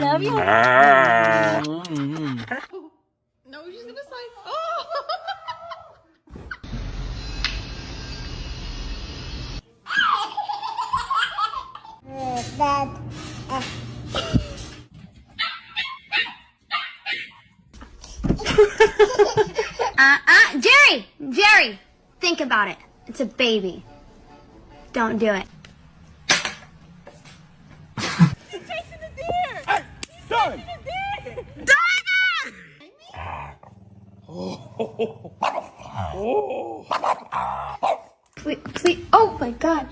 Love you. No, she's gonna say, oh. Dad. Jerry, think about it. It's a baby. Don't do it. Chasing the deer. Hey, Diamond! Please. Oh my God.